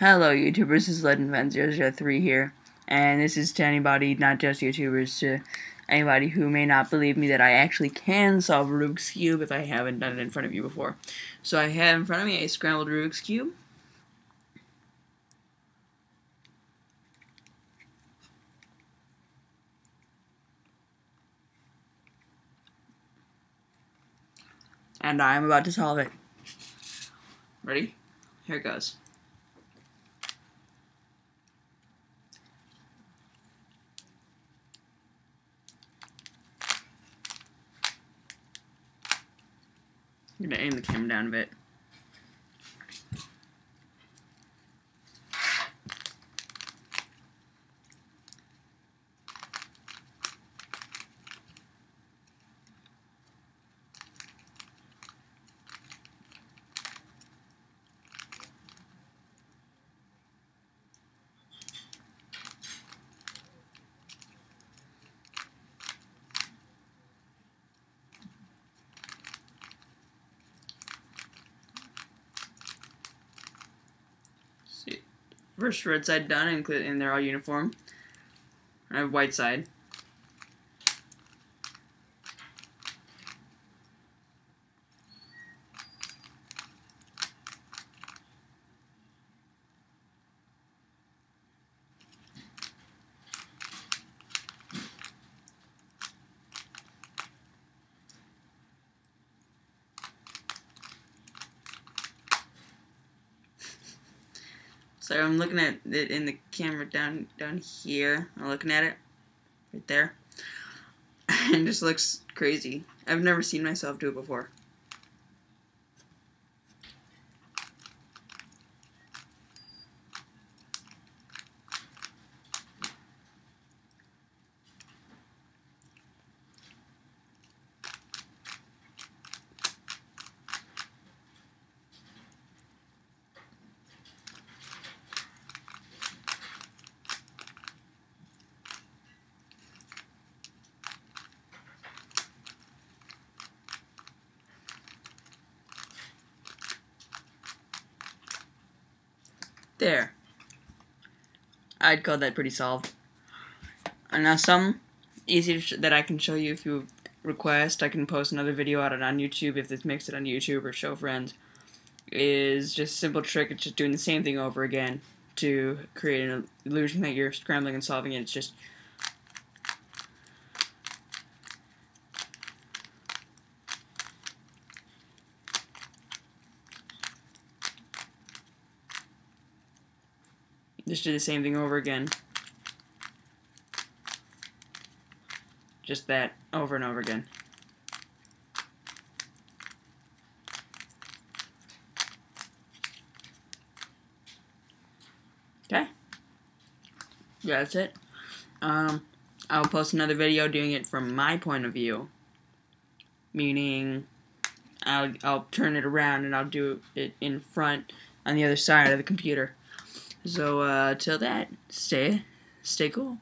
Hello YouTubers, this is LegendFan003 here, and this is to anybody, not just YouTubers, to anybody who may not believe me that I actually can solve a Rubik's Cube if I haven't done it in front of you before. So I have in front of me a scrambled Rubik's Cube. And I'm about to solve it. Ready? Here it goes. I'm gonna aim the camera down a bit. See, first red side done, and they're all uniform. I have white side. So I'm looking at it in the camera down here. I'm looking at it right there. It just looks crazy. I've never seen myself do it before. There. I'd call that pretty solved. And now some easy that I can show you if you request. I can post another video out on YouTube if this makes it on YouTube or show friends. Is just a simple trick. It's just doing the same thing over again to create an illusion that you're scrambling and solving it. It's just do the same thing over again. Just that over and over again. Okay. Yeah, that's it. I'll post another video doing it from my point of view. Meaning, I'll turn it around and I'll do it in front on the other side of the computer. So, till that, stay cool.